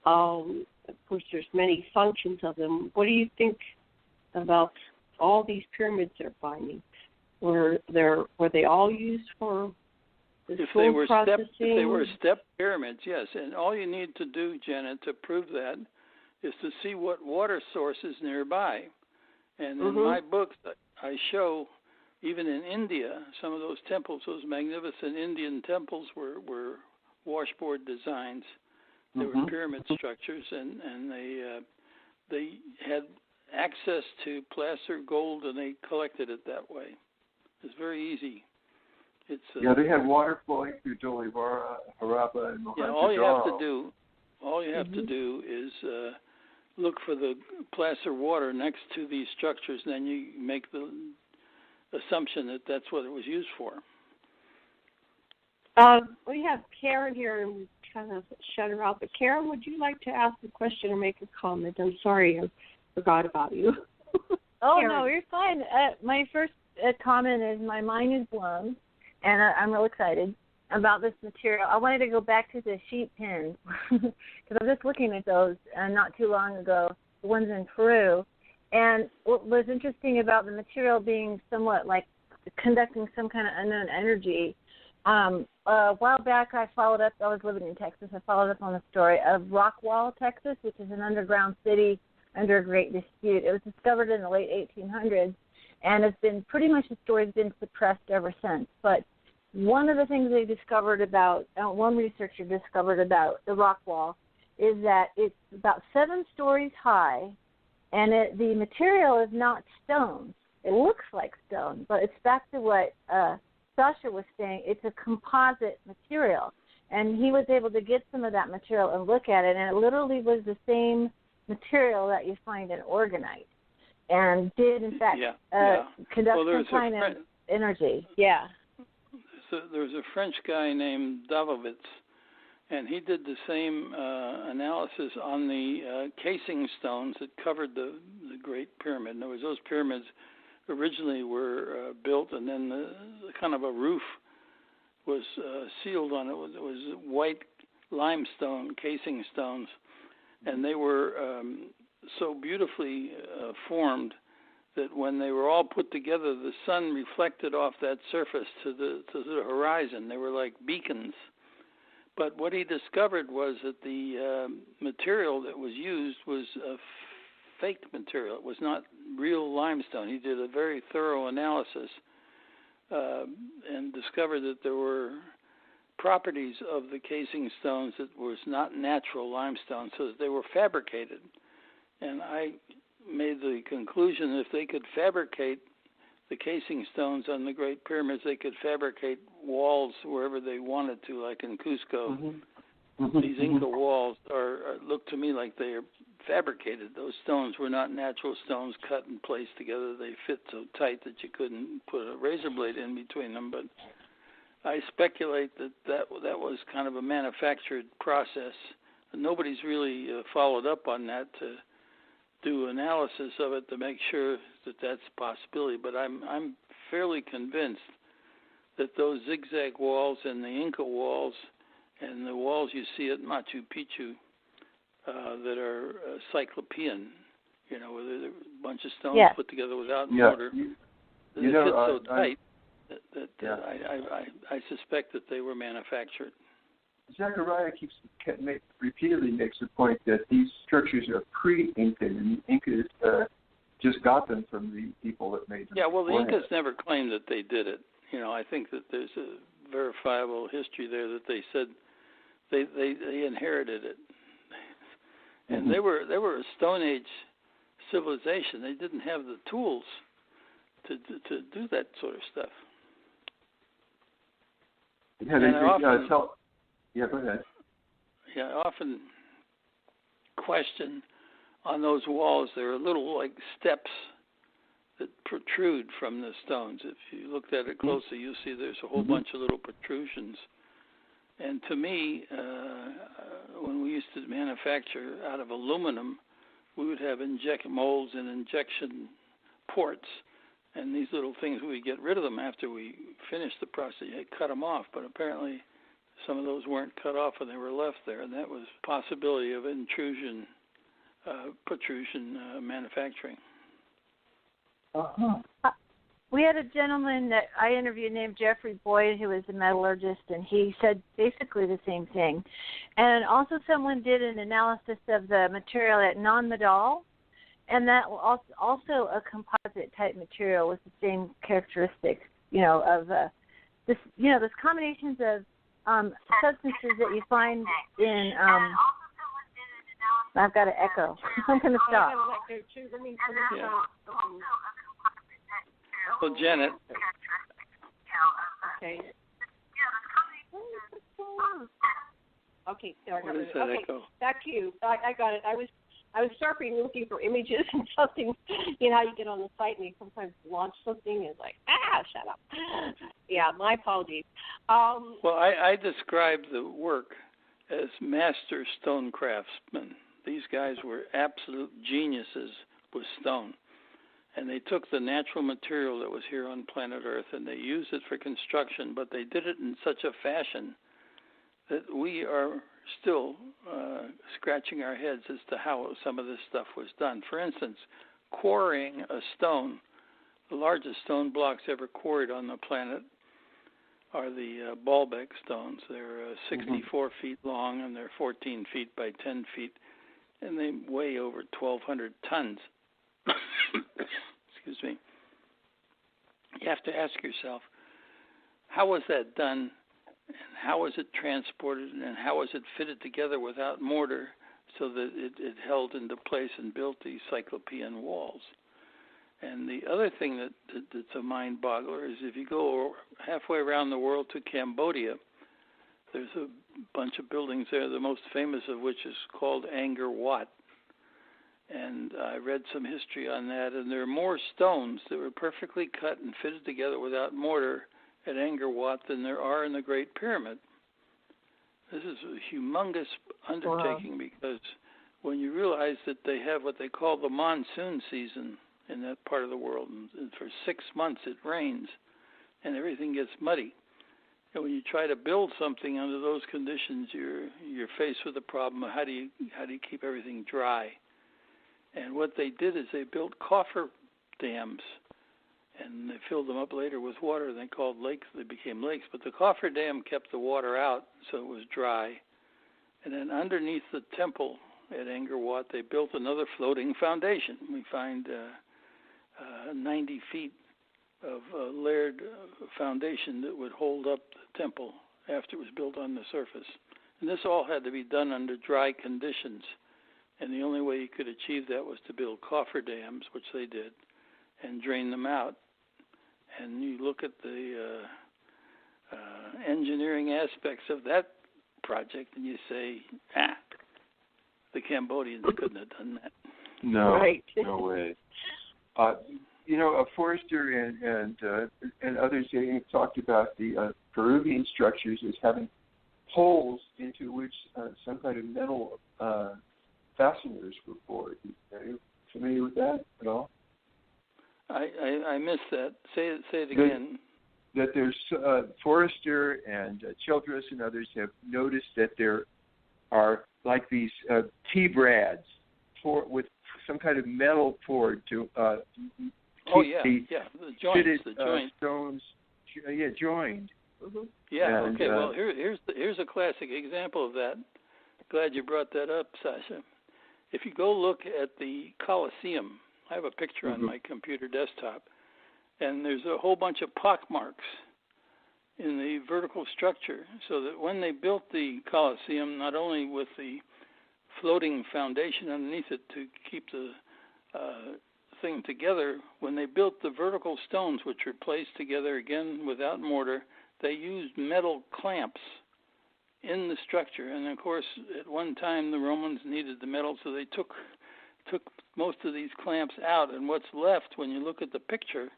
Of course, there's many functions of them. What do you think about all these pyramids they're finding? Were they all used for the food processing? If they were step pyramids, yes. And all you need to do, Janet, to prove that is to see what water source is nearby. And in my books, I show, even in India, some of those temples, those magnificent Indian temples were washboard designs. They were pyramid structures, and they had access to placer gold, and they collected it that way. It's very easy. They had water flowing through Dolivara, Harappa, and Mohenjo-daro. Yeah, all you have to do is look for the placer water next to these structures, and then you make the assumption that that's what it was used for. We have Karen here, and we kind of shut her out. But Karen, would you like to ask a question or make a comment? I'm sorry, I forgot about you. Oh, no, you're fine. My first comment is my mind is blown, and I'm real excited about this material. I wanted to go back to the sheep pins because I was just looking at those not too long ago, the ones in Peru. And what was interesting about the material being somewhat like conducting some kind of unknown energy, a while back I was living in Texas, I followed up on the story of Rockwall, Texas, which is an underground city under a great dispute. It was discovered in the late 1800s, and it's been pretty much the story's been suppressed ever since. But one of the things they discovered about, one researcher discovered about the rock wall is that it's about 7 stories high, and the material is not stone. It looks like stone, but it's back to what Sasha was saying. It's a composite material, and he was able to get some of that material and look at it, and it literally was the same material that you find in organite, and did, in fact, conduct some kind of energy. Yeah. There's a French guy named Davovitz, And he did the same analysis on the casing stones that covered the Great Pyramid. In other words, those pyramids originally were built, and then the kind of a roof was sealed on it. It was white limestone casing stones, and they were so beautifully formed that when they were all put together, the sun reflected off that surface to the horizon. They were like beacons. But what he discovered was that the material that was used was a fake material. It was not real limestone. He did a very thorough analysis and discovered that there were properties of the casing stones that was not natural limestone, so that they were fabricated. And I made the conclusion that if they could fabricate the casing stones on the Great Pyramids, they could fabricate walls wherever they wanted to, like in Cusco. These Inca walls look to me like they are fabricated. Those stones were not natural stones cut and placed together. They fit so tight that you couldn't put a razor blade in between them. But I speculate that was kind of a manufactured process. Nobody's really followed up on that to do analysis of it to make sure that that's a possibility. But I'm fairly convinced that those zigzag walls and the Inca walls and the walls you see at Machu Picchu that are cyclopean, where there's a bunch of stones put together without mortar, they fit so tight that I suspect that they were manufactured. Zecharia repeatedly makes the point that these structures are pre-Incan, and the Incas just got them from the people that made them. Yeah, well, the Incas never claimed that they did it. I think that there's a verifiable history there that they said they inherited it, and they were a Stone Age civilization. They didn't have the tools to do that sort of stuff. Yeah, go ahead. Yeah, I often question on those walls, there are little like steps that protrude from the stones. If you looked at it closely, you'll see there's a whole bunch of little protrusions. And to me, when we used to manufacture out of aluminum, we would have molds and injection ports. And these little things, we would get rid of them after we finished the process. You cut them off, but apparently some of those weren't cut off and they were left there, and that was possibility of protrusion manufacturing. We had a gentleman that I interviewed named Jeffrey Boyd, who was a metallurgist, and he said basically the same thing. And also someone did an analysis of the material at Non-Medal, and that was also a composite type material with the same characteristics, of this, those combinations of substances that you find in. I've got an echo. I'm going to stop. Well, Janet. Okay. Okay. What is that echo? Back to you. I got it. I was surfing looking for images and something. How you get on the site and you sometimes launch something and it's like, shut up. Yeah, my apologies. Well, I describe the work as master stone craftsmen. These guys were absolute geniuses with stone. And they took the natural material that was here on planet Earth and they used it for construction, but they did it in such a fashion that we are still scratching our heads as to how some of this stuff was done. For instance, quarrying a stone, the largest stone blocks ever quarried on the planet are the Baalbek stones. They're 64 feet long and they're 14 feet by 10 feet, and they weigh over 1,200 tons. Excuse me. You have to ask yourself, how was that done, and how was it transported, and how was it fitted together without mortar so that it held into place and built these cyclopean walls? And the other thing that's a mind-boggler is if you go halfway around the world to Cambodia, there's a bunch of buildings there, the most famous of which is called Angkor Wat. And I read some history on that, and there are more stones that were perfectly cut and fitted together without mortar at Angkor Wat than there are in the Great Pyramid. This is a humongous undertaking because when you realize that they have what they call the monsoon season in that part of the world, and for 6 months it rains and everything gets muddy. And when you try to build something under those conditions, you're faced with the problem of how do you keep everything dry. And what they did is they built coffer dams, and they filled them up later with water. They called lakes. They became lakes. But the coffer dam kept the water out, so it was dry. And then underneath the temple at Angkor Wat, they built another floating foundation. We find 90 feet of layered foundation that would hold up the temple after it was built on the surface. And this all had to be done under dry conditions. And the only way you could achieve that was to build coffer dams, which they did, and drain them out. And you look at the engineering aspects of that project, and you say, the Cambodians couldn't have done that. No, right. No way. Forrester and others have talked about the Peruvian structures as having holes into which some kind of metal fasteners were bored. Are you familiar with that at all? I missed that. Say it again. That there's Forrester and Childress and others have noticed that there are like these T-brads with some kind of metal poured to keep the joints, fitted stones, joined. Mm-hmm. Yeah. And, well, here's a classic example of that. Glad you brought that up, Sasha. If you go look at the Colosseum, I have a picture on my computer desktop, and there's a whole bunch of pockmarks in the vertical structure, so that when they built the Colosseum, not only with the floating foundation underneath it to keep the thing together, when they built the vertical stones, which were placed together again without mortar, they used metal clamps in the structure. And of course, at one time the Romans needed the metal, so they took most of these clamps out, and what's left when you look at the picture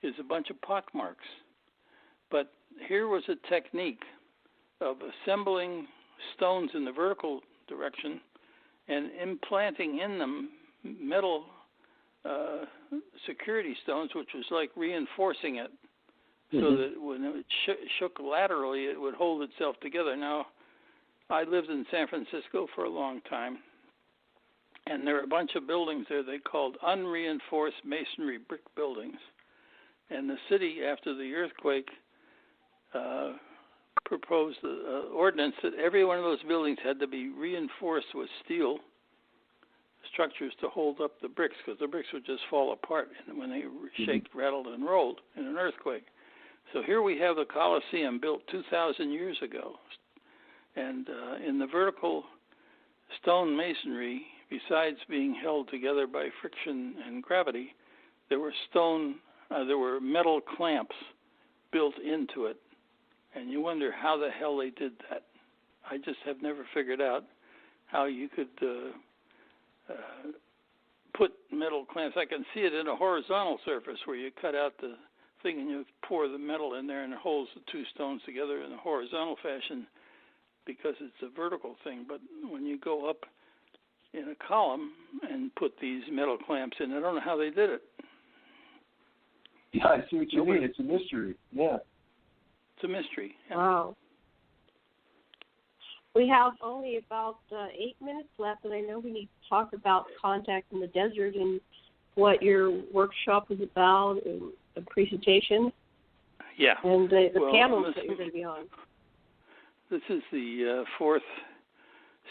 is a bunch of pockmarks. But here was a technique of assembling stones in the vertical direction and implanting in them metal security stones, which was like reinforcing it so that when it shook laterally, it would hold itself together. Now, I lived in San Francisco for a long time, and there are a bunch of buildings there they called unreinforced masonry brick buildings. And the city, after the earthquake, proposed an ordinance that every one of those buildings had to be reinforced with steel structures to hold up the bricks, because the bricks would just fall apart when they shaked, rattled, and rolled in an earthquake. So here we have the Colosseum built 2,000 years ago. And in the vertical stone masonry, besides being held together by friction and gravity, there were metal clamps built into it. And you wonder how the hell they did that. I just have never figured out how you could put metal clamps. I can see it in a horizontal surface where you cut out the thing and you pour the metal in there and it holds the two stones together in a horizontal fashion because it's a vertical thing. But when you go up in a column and put these metal clamps in, I don't know how they did it. Yeah, I see what you mean. It's a mystery. Yeah. It's a mystery. Yeah. Wow. We have only about 8 minutes left, and I know we need to talk about contact in the desert and what your workshop is about and the presentation. Yeah. And the panels that you're going to be on. This is the fourth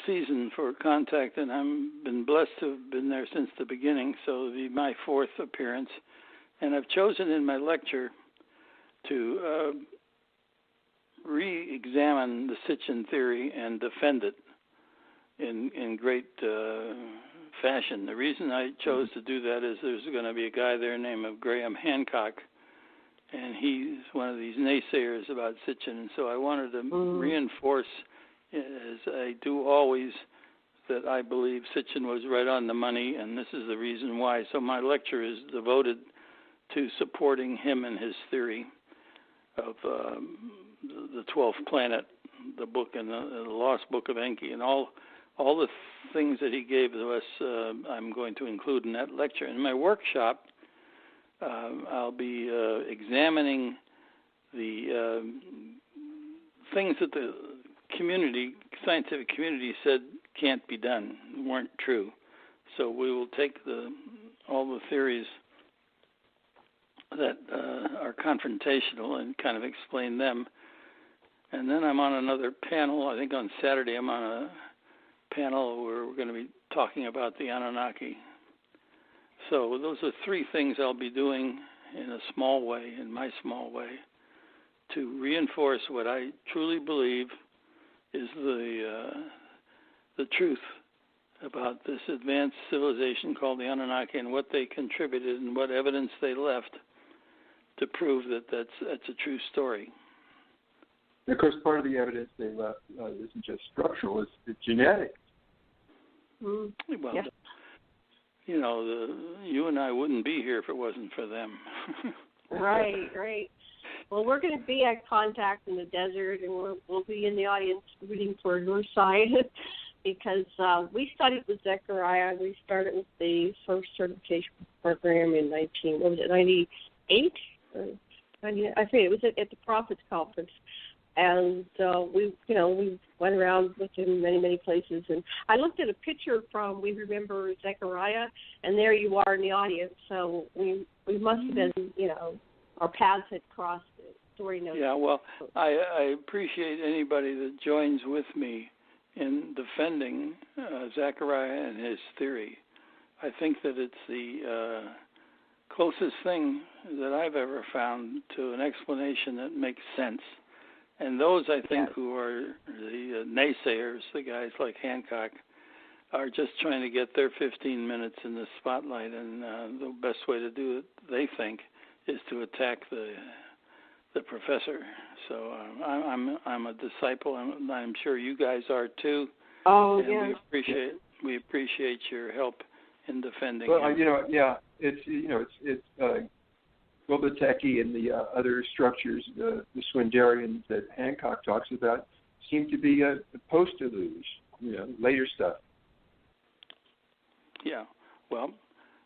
season for Contact, and I've been blessed to have been there since the beginning, so it'll be my fourth appearance. And I've chosen in my lecture to re-examine the Sitchin theory and defend it in great fashion. The reason I chose to do that is there's going to be a guy there named Graham Hancock, and he's one of these naysayers about Sitchin, and so I wanted to reinforce, as I do always, that I believe Sitchin was right on the money, and this is the reason why. So my lecture is devoted to supporting him and his theory of the 12th planet, the book and the Lost Book of Enki, and all the things that he gave to us. I'm going to include in that lecture. In my workshop, I'll be examining the things that the scientific community said can't be done, weren't true. So we will take all the theories that are confrontational and kind of explain them. And then I'm on another panel. I think on Saturday I'm on a panel where we're going to be talking about the Anunnaki. So those are three things I'll be doing in my small way, to reinforce what I truly believe is the truth about this advanced civilization called the Anunnaki and what they contributed and what evidence they left to prove that that's a true story. Of course, part of the evidence they left isn't just structural; it's genetic. Well, you and I wouldn't be here if it wasn't for them. Right. Well, we're going to be at Contact in the Desert, and we'll be in the audience rooting for your side because we studied with Zecharia. We started with the first certification program in 98? I think it was at the Prophets Conference. And we went around with him many places. And I looked at a picture from We Remember Zecharia, and there you are in the audience. So we must have been, our paths had crossed. Story notes. Yeah, well, I appreciate anybody that joins with me in defending Zecharia and his theory. I think that it's the closest thing that I've ever found to an explanation that makes sense. And those, I think, who are the naysayers, the guys like Hancock, are just trying to get their 15 minutes in the spotlight. And the best way to do it, they think, is to attack the professor. So I'm a disciple, and I'm sure you guys are too. Oh, and yeah. We appreciate your help in defending him. It's Gobekli and the other structures, the Swindarians that Hancock talks about, seem to be a post-deluge, later stuff. Yeah, well,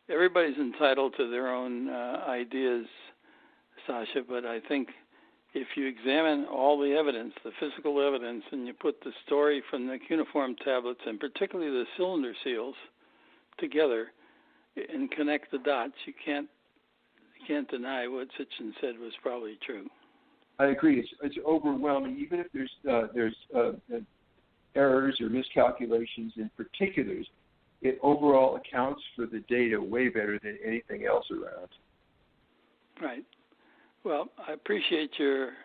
everybody's entitled to their own ideas, Sasha, but I think if you examine all the evidence, the physical evidence, and you put the story from the cuneiform tablets, and particularly the cylinder seals, together and connect the dots, you can't deny what Sitchin said was probably true. I agree. It's overwhelming. Even if there's errors or miscalculations in particulars, it overall accounts for the data way better than anything else around. Right. Well, I appreciate your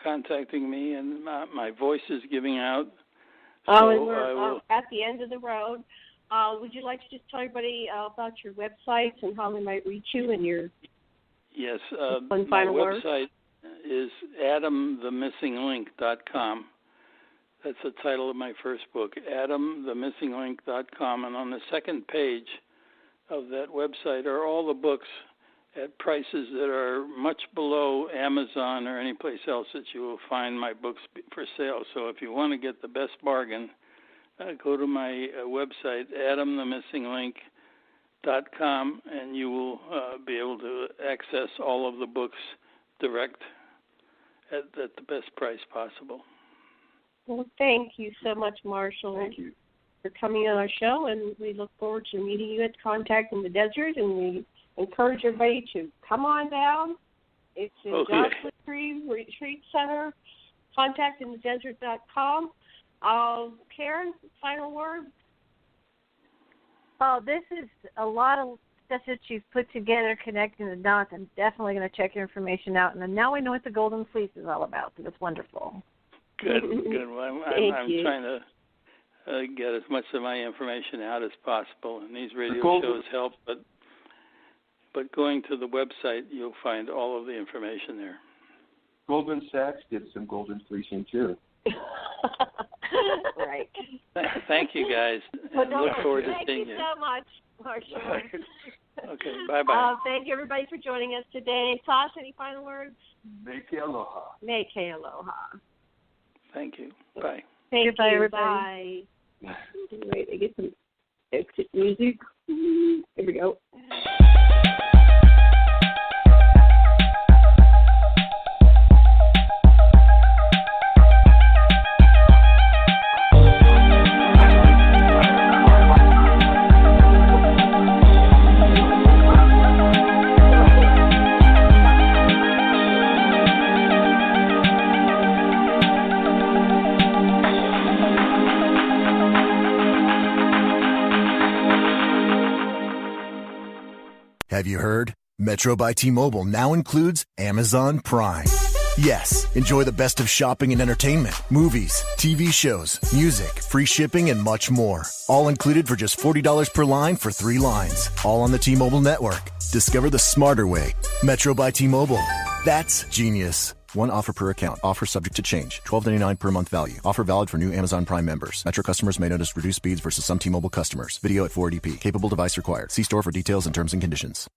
contacting me, and my voice is giving out. And we're at the end of the road. Would you like to just tell everybody about your websites and how they might reach you and your... Yes, my website is adamthemissinglink.com. That's the title of my first book, adamthemissinglink.com. And on the second page of that website are all the books at prices that are much below Amazon or any place else that you will find my books for sale. So if you want to get the best bargain, go to my website, adamthemissinglink.com, and you will be able to access all of the books direct at the best price possible. Well, thank you so much, Marshall. Thank you for coming on our show, and we look forward to meeting you at Contact in the Desert, and we encourage everybody to come on down. It's in Joshua Tree Retreat Center, contactinthedesert.com. Karen, final word? Oh, this is a lot of stuff that you've put together, connecting the dots. I'm definitely going to check your information out. And now we know what the Golden Fleece is all about, so it's wonderful. Good. Well, I'm trying to get as much of my information out as possible, and these radio shows help, but going to the website, you'll find all of the information there. Goldman Sachs did some golden fleecing, too. Right. Thank you, guys. Look forward to seeing you. Thank you so much, Marshall. Okay, bye-bye. Thank you, everybody, for joining us today. Sasha, any final words? Make aloha. Make aloha. Thank you. Bye. Thank Goodbye, you. everybody. Bye. Wait, I get some exit music. Here we go. Have you heard? Metro by T-Mobile now includes Amazon Prime. Yes, enjoy the best of shopping and entertainment, movies, TV shows, music, free shipping, and much more. All included for just $40 per line for 3 lines. All on the T-Mobile network. Discover the smarter way. Metro by T-Mobile. That's genius. One offer per account. Offer subject to change. $12.99 per month value. Offer valid for new Amazon Prime members. Metro customers may notice reduced speeds versus some T-Mobile customers. Video at 480p. Capable device required. See store for details and terms and conditions.